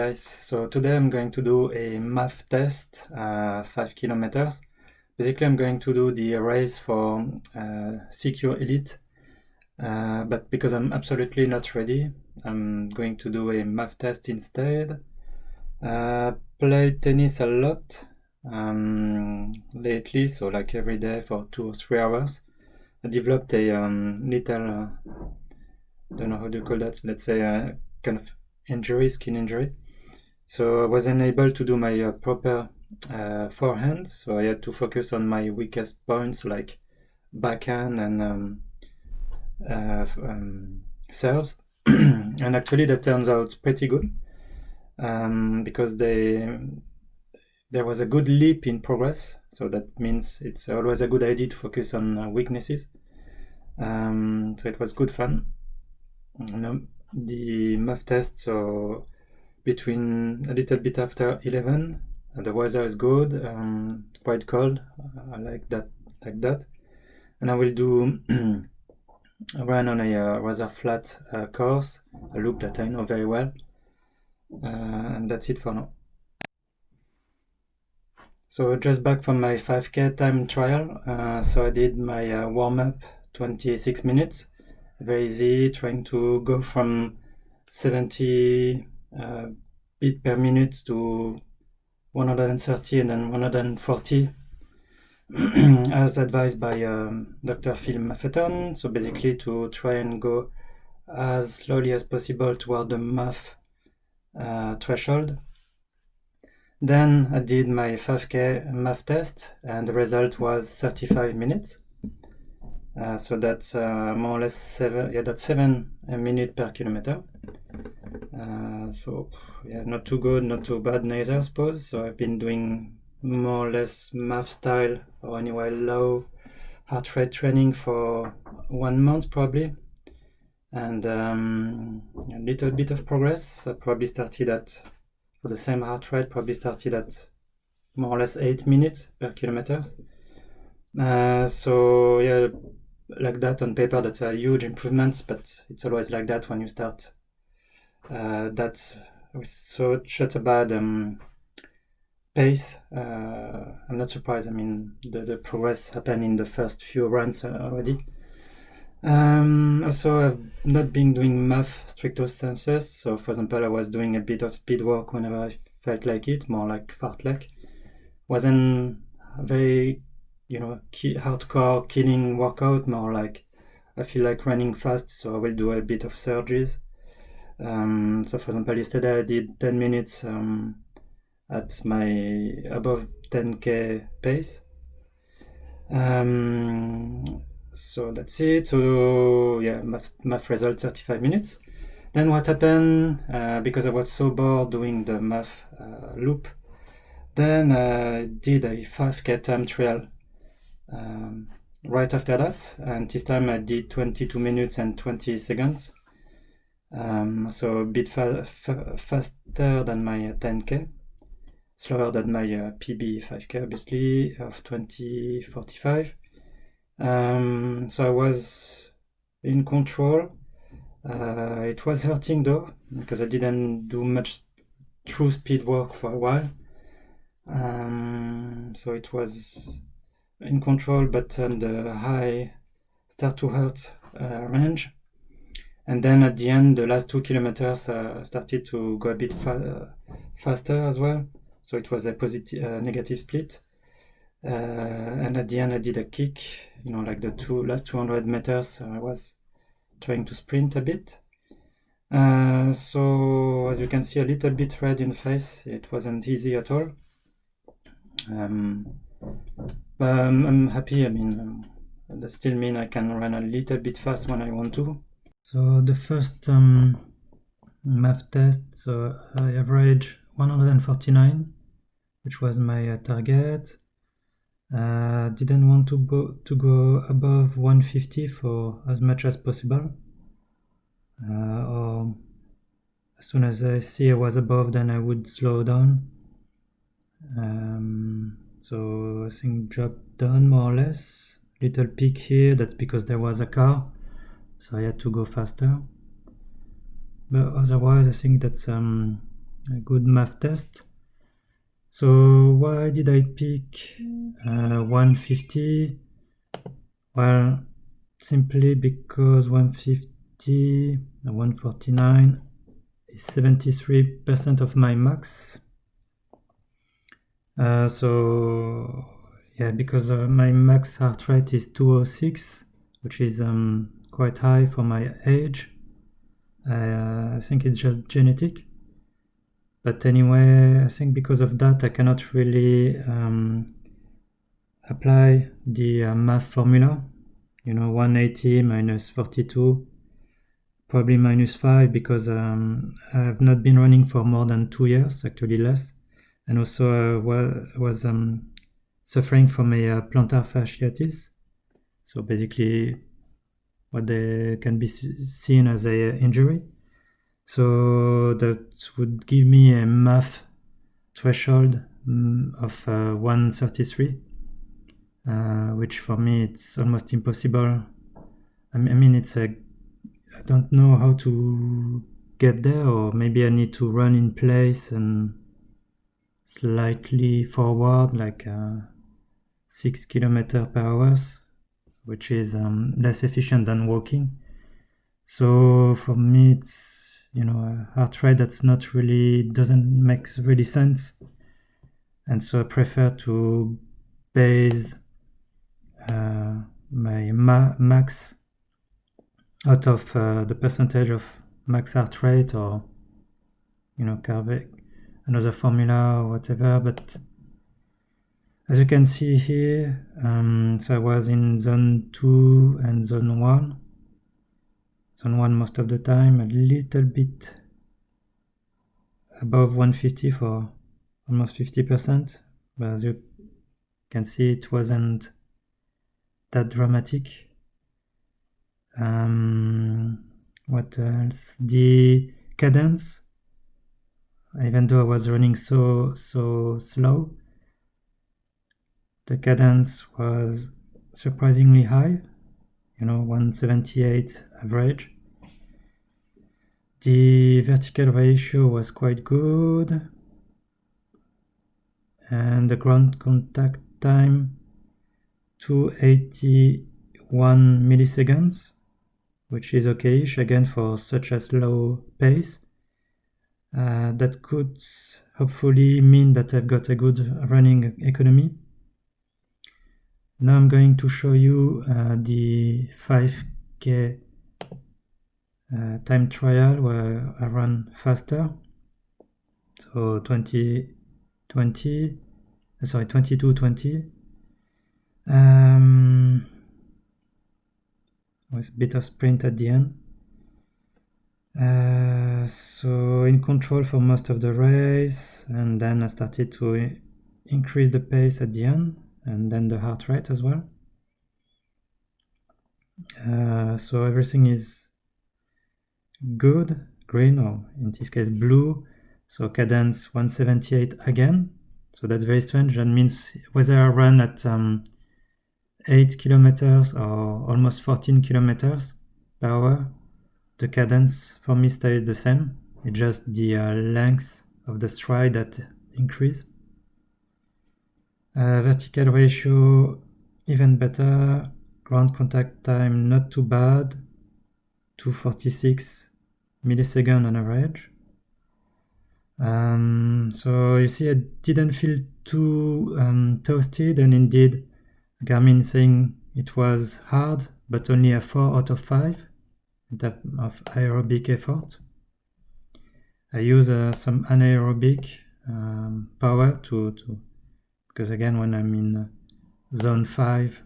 guys, so today I'm going to do a MAF test, 5 kilometers. Basically I'm going to do the race for CQ Elite, but because I'm absolutely not ready, I'm going to do a MAF test instead. Played tennis a lot lately, so like every day for 2 or 3 hours. I developed a little, don't know how to call that, let's say kind of injury, skin injury. So I wasn't able to do my proper forehand, so I had to focus on my weakest points like backhand and serves. And actually that turns out pretty good because there was a good leap in progress, so that means it's always a good idea to focus on weaknesses. So it was good fun. The MAF test, so between a little bit after 11, the weather is good, quite cold, I like that, and I will do a run on a rather flat course, a loop that I know very well, and that's it for now. So just back from my 5k time trial, so I did my warm-up 26 minutes, very easy, trying to go from 70 beat per minute to 130 and then 140 as advised by Dr. Phil Maffetone. So basically to try and go as slowly as possible toward the MAF threshold. Then I did my 5k MAF test and the result was 35 minutes. So that's more or less 7 minutes per kilometer. So yeah, not too good, not too bad neither, I suppose. So I've been doing more or less MAF style or anyway low heart rate training for 1 month probably, and a little bit of progress. I probably started at, for the same heart rate, probably started at more or less 8 minutes per kilometers. So yeah, like that on paper that's a huge improvement, but it's always like that when you start that's with such a bad pace. I'm not surprised. I mean, the progress happened in the first few runs already. Also, I've not been doing MAF stricto sensus. So, for example, I was doing a bit of speed work whenever I felt like it, more like fartlek. Wasn't very, hardcore killing workout, more like I feel like running fast, so I will do a bit of surges. So for example, yesterday I did 10 minutes at my above 10k pace. So that's it. So yeah, MAF result 35 minutes. Then what happened, because I was so bored doing the MAF loop, then I did a 5k time trial right after that, and this time I did 22 minutes and 20 seconds. So a bit faster than my 10k, slower than my PB 5k obviously of 20:45. So I was in control. It was hurting though, because I didn't do much true speed work for a while. So it was in control, but on the high start to hurt range. And then at the end, the last 2 kilometers started to go a bit faster as well. So it was a negative split. And at the end, I did a kick. Like the last 200 meters, I was trying to sprint a bit. So as you can see, a little bit red in the face. It wasn't easy at all. But I'm happy. I mean, that still means I can run a little bit fast when I want to. So the first MAF test, so I averaged 149, which was my target. Didn't want to go above 150 for as much as possible. Or as soon as I see I was above, then I would slow down. So I think job done more or less. Little peak here, that's because there was a car, so I had to go faster. But otherwise I think that's a good MAF test. So why did I pick 150? Well, simply because 150, 149 is 73% of my max. So yeah, because my max heart rate is 206, which is quite high for my age. I think it's just genetic. But anyway, I think because of that, I cannot really apply the MAF formula. 180 minus 42, probably minus 5, because I have not been running for more than 2 years, actually less. And also was suffering from a plantar fasciitis. So basically what they can be seen as a injury. So that would give me a MAF threshold of 133, which for me it's almost impossible. I mean I don't know how to get there, or maybe I need to run in place and slightly forward, like 6 kilometers per hour, which is less efficient than walking. So for me, it's a heart rate that's not really doesn't make really sense, and so I prefer to base my max out of the percentage of max heart rate, or another formula or whatever. But as you can see here, so I was in zone 2 and zone 1. Zone 1 most of the time, a little bit above 150 for almost 50%, but as you can see, it wasn't that dramatic. What else? The cadence, even though I was running so slow, the cadence was surprisingly high, 178 average. The vertical ratio was quite good, and the ground contact time 281 milliseconds, which is okay-ish again for such a slow pace. That could hopefully mean that I've got a good running economy. Now I'm going to show you the 5K time trial where I run faster. So 22:20. With a bit of sprint at the end. So in control for most of the race, and then I started to increase the pace at the end, and then the heart rate as well. So everything is good, green, or in this case blue. So cadence 178 again. So that's very strange. That means whether I run at 8 kilometers or almost 14 kilometers per hour, the cadence for me stays the same. It's just the length of the stride that increase. Vertical ratio even better. Ground contact time not too bad, 246 milliseconds on average. So you see, I didn't feel too toasted, and indeed Garmin saying it was hard, but only a 4 out of 5 in terms of aerobic effort. I use some anaerobic power to because again, when I'm in zone 5